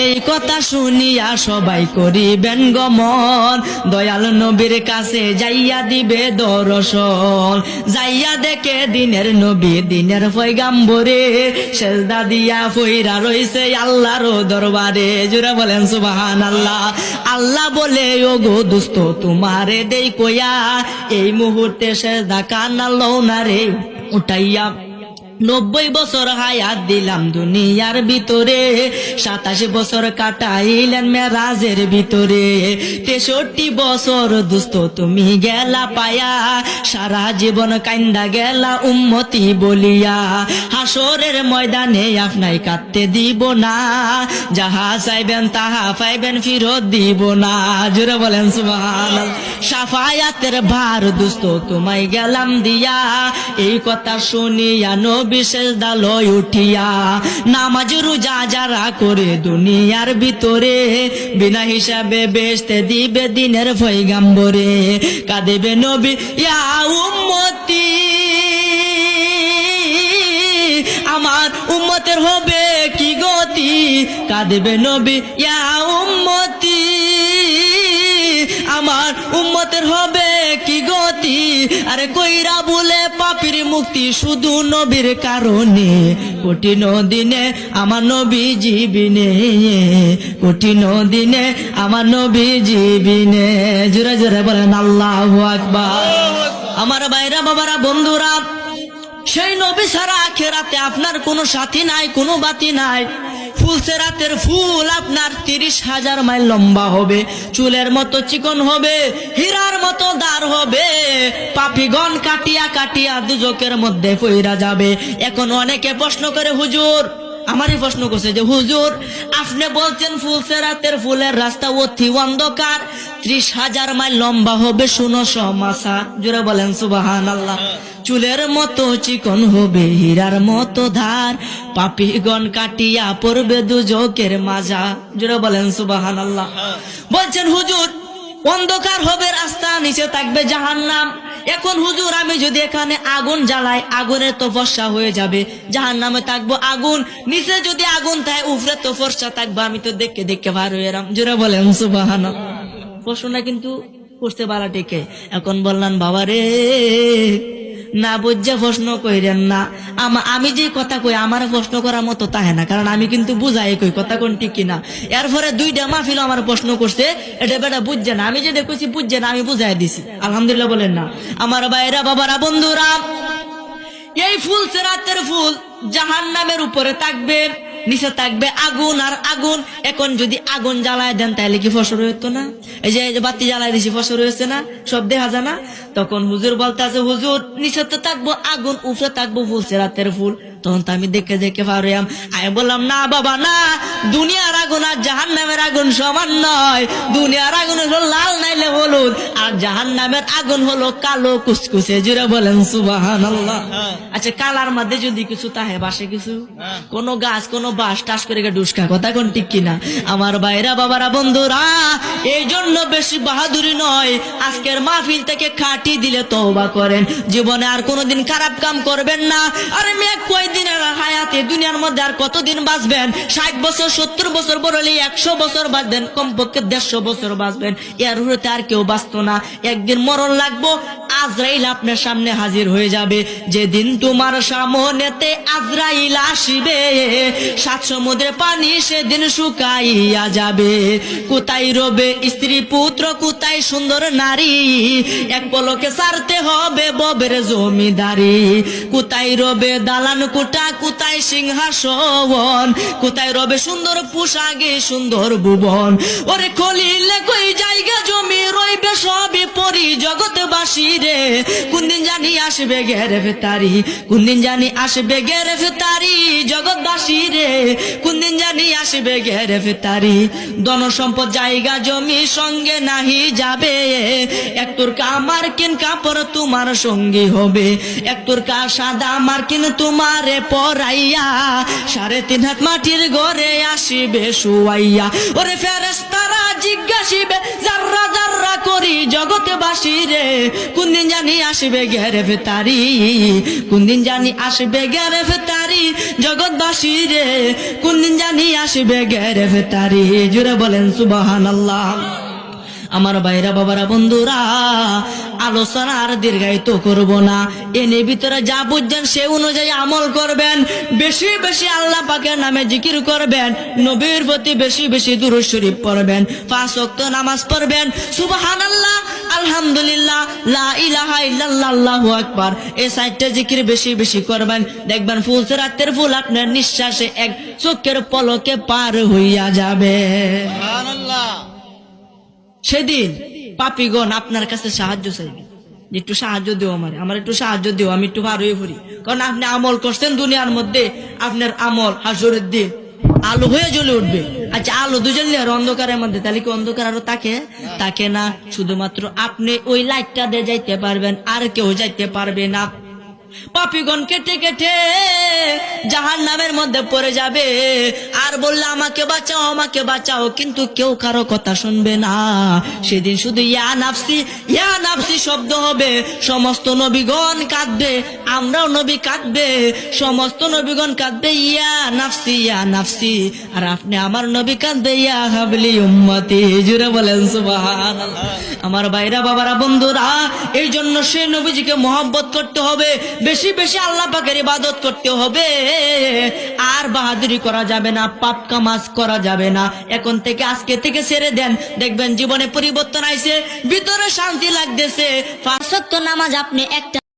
এই কথা শুনিয়া সবাই করিবেন গমন, দয়াল নবীর কাছে যাইয়া দিবে দর্শন। যাইয়া দেখে দিনের নবী দিনের পয়গাম্বরে, সেজদা দিয়া ফইরা রইছে আল্লাহর দরবারে। জোরে বলেন সুবহানাল্লাহ। আল্লাহ বলে ওগো দোস্ত তোমারে দেই কইয়া, এই মুহূর্তে সেজদা কান্না লও না রে উঠাইয়া। 90 বছর হায়াত দিলাম দুনিয়ার ভিতরে, 27 বছর কাটাইলেন মেরাজের ভিতরে। 63 বছর দুস্থ তুমি গেলা পায়া, সারা জীবন কান্দা গেলা উম্মতি বলিয়া। হাসরের ময়দানে আপনাই কাঁদতে দিব না, যাহা চাইবেন তাহা পাইবেন ফিরত দিব না। জোরে বলেন সুবহানাল্লাহ। শাফায়াতের ভার দুস্থ তোমায় গেলাম দিয়া, এই কথা শুনিয়া বিশেষ দালয় উঠিয়া। নামাজ রোজা যারা করে দুনিয়ার ভিতরে, বিনা হিসাবে বেচতে দিবে দিনের পয়গাম্বরে। কাঁদিবে নবী ইয়া উম্মতি, আমার উম্মতের হবে কি গতি। কাঁদিবে নবী ইয়া উম্মতি, আমার উম্মতের হবে কি গতি। আরে কইরা বলে পাপীর মুক্তি শুধু নবীর কারণে, কঠিন দিনে আমার নবী জীবিনে, কঠিন দিনে আমার নবী জীবিনে। জোরে জোরে বলেন আল্লাহু আকবার। আমার ভাইরা বাবারা বন্ধুরা, সেই নবী ছাড়া আখিরাতে আপনার কোনো সাথী নাই, কোনো বাতি নাই। ফুলসেরাতের ফুল আপনার 30,000 মাইল লম্বা হবে, চুলের মতো চিকন হবে, হীরার মতো দার হবে। পাপীগণ কাটিয়া কাটিয়া দুজকের মধ্যে পইরা যাবে। এখন অনেকে প্রশ্ন করে হুজুর, আমারই প্রশ্ন করছে যে হুজুর আপনি বলছেন ফুলসেরাতের ফুলের রাস্তা অতি অন্ধকার, 30,000 মাইল লম্বা হবে 1600 মাসা। জোরে বলেন সুবহানাল্লাহ। চুলের মতো চিকন হবে, হীরার মতো ধার, পাপীগণ কাটিয়া পড়বে দুজকের মাজা। জোরে বলেন সুবহানাল্লাহ। বলছেন হুজুর অন্ধকার হবে রাস্তা, নিচে থাকবে জাহান্নাম। এখন হুজুর আমি যদি এখানে আগুন জ্বালাই, আগুনের তো ফর্সা হয়ে যাবে, জাহান্নামে থাকবো আগুন, নিচে যদি আগুন থাকে উপরে তো ফর্সা থাকবো, আমি তো দেখে দেখে ভার হয়ে এলাম। জোরে বলেন সুবহানাল্লাহ। প্রশ্নটা কিন্তু করতে পারা টেকে। এখন বললাম বাবা রে, না বুঝে প্রশ্ন কইরেন না। আমি যে কথা কই আমার প্রশ্ন করার মতো তাহে না, কারণ আমি কিন্তু বুঝাই কই কথা কোন ঠিক কিনা। এরপরে 2টা মাহফিল আমার প্রশ্ন করছে, এটা বেটা বুঝছে না। আমি যেটা কইছি বুঝছে না, আমি বুঝাই দিছি। আলহামদুলিল্লাহ বলেন না। আমার ভাইরা বাবারা বন্ধুরা, এই ফুলসেরাতের ফুল জাহান্নামের উপরে থাকবে, নিচে থাকবে আগুন আর আগুন। এখন যদি আগুন জ্বালায় দেন তাহলে কি ফসল হইতো না? এই যে বাতি জ্বালাই দিছি ফসল হয়েছে না, সব দেখা যায় না? তখন হুজুর বলতে আছে হুজুর নিচে তো থাকবো আগুন, উপরে থাকবো ফুলসেরাতের ফুল। তখন তো আমি দেখে দেখে পারিয়াম। আমি বললাম না বাবা না, দুনিয়ার আগুন আর জাহান্নামের আগুন সমান নয়। দুনিয়ার আগুন হলো লাল নাইলে হলুদ, আর জাহান্নামের আগুন হলো কালো কুচকুচে। জুড়ে বলেন সুবহানাল্লাহ। আচ্ছা কালার মধ্যে যদি কিছু তাহে বাসে কিছু, কোন গাছ কোন বাস টাস করে ডুসকা, কথা কোন ঠিক কিনা? আমার ভাইরা বাবারা বন্ধুরা, এই জন্য বেশি বাহাদুরি নয়, আজকের মাহফিল থেকে খাটি দিলে তওবা করেন, জীবনে আর কোনোদিন খারাপ কাম করবেন না। আর মেয়ে কয়দিনের হায়াতে দুনিয়ার মধ্যে আর কতদিন বাঁচবেন? 60 বছর 70 বছর, বড় হলে 100 বছর বাঁচবেন, কমপক্ষে 150 বছর বাঁচবেন। এর উপরে আর কেউ বাঁচতো না। একদিন মরণ লাগবো, আজরাইল আপনার সামনে হাজির হয়ে যাবে। যেদিন তোমার সামনেতে আজরাইল আসিবে, 7 সমুদ্রের পানি সেদিন শুকাইয়া যাবে। কোথায় রবে স্ত্রী পুত্র, কোথায় সুন্দর নারী, এক পলকে ছাড়তে হবে ববের জমিদারি। কোথায় রবে দালান কোঠা, কোথায় সিংহাসন, কোথায় রবে সুন্দর পোশাকে সুন্দর ভুবন। ওরে খলিলে কই জায়গা জমি রইবে সবই পরি জগৎবাসী রে। কোনদিন জানি আসবে গ্রেফতারি, কোনদিন জানি আসবে গ্রেফতারি জগৎবাসী রে। কোনদিন জানি আসবে গ্রেফতারি। ধন সম্পদ জায়গা জমি সঙ্গে নাহি যাবে, এক তোরকা মার্কিন কাপড় তোমার সঙ্গী হবে, এক তোরকা সাদা মার্কিন তোমারে পরাইয়া, 3.5 হাত মাটির ঘরে আসিবে শুয়াইয়া। ওরে ফেরেশতারা জিজ্ঞাসিবে জাররা জাররা করি জগতে বাসি রে, কোন দিন জানি আসবে গ্রেফতারি, কোন দিন জানি আসবে গ্রেফতারি জগৎবাসী রে, কোন দিন জানি আসবে গ্রেফতারি। জুড়ে বলেন সুবহানাল্লাহ। আমার ভাইরা বাবারা বন্ধুরা, আলোচনা আর দীর্ঘায়িত করব না, এনে ভিতরে যা বুঝছেন সে অনুযায়ী আমল করবেন, বেশি বেশি আল্লাহ পাকের নামে জিকির করবেন, নবীর প্রতি বেশি বেশি দুরূদ শরীফ পড়বেন, 5 ওয়াক্ত নামাজ পড়বেন, সুবহানাল্লাহ, আলহামদুলিল্লাহ, লা ইলাহা ইল্লাল্লাহ, আল্লাহু আকবার, এই 4টা জিকির বেশি বেশি করবেন। দেখবেন ফুলসিরাতের ফুল আপনার নিঃশ্বাসে এক চোখের পলকে পার হইয়া যাবে। সুবহানাল্লাহ। সেদিন পাপীগণ আপনার কাছে সাহায্য চাইবে, একটু সাহায্য দিও, আমার একটু সাহায্য দিও, আমি একটু পার হয়ে পড়ি। কারণ আপনি আমল করছেন দুনিয়ার মধ্যে, আপনার আমল হাসরের দিন আলো হয়ে জ্বলে উঠবে। আচ্ছা, আলো দু জ্বললে আর অন্ধকারের মধ্যে, তাহলে কি অন্ধকার আরো তাকে না? শুধুমাত্র আপনি ওই লাইটটা দিয়ে যাইতে পারবেন, আর কেউ যাইতে পারবে না। পাপীগণ কেটে কেটে জাহান্নামের মধ্যে পড়ে যাবে, আর বললে আমাকে বাঁচাও, আমাকে বাঁচাও, কিন্তু কেউ কারো কথা শুনবে না। সেদিন শুধু ইয়া নাফসি, ইয়া নাফসি শব্দ হবে, সমস্ত নবীগণ কাঁদবে, আমরাও নবী কাঁদবে, সমস্ত নবীগণ কাঁদবে ইয়া নাফসি, ইয়া নাফসি, আর আপনি আমার নবী কাঁদবে ইয়া হাবলি উম্মতি। জুড়ে বলেন সুবহানাল্লাহ। আমার ভাইরা বাবারা বন্ধুরা, এই জন্য সেই নবীজিকে মহব্বত করতে হবে, বেশি বেশি আল্লাহ পাকের ইবাদত করতে হবে, আর বাহাদুরি করা যাবে না, পাপ কামাজ করা যাবে না। এখন থেকে আজকে থেকে ছেড়ে দেন, দেখবেন জীবনে পরিবর্তন আইছে, ভিতরে শান্তি লাগতেছে। 5 ওয়াক্ত নামাজ আপনি একটা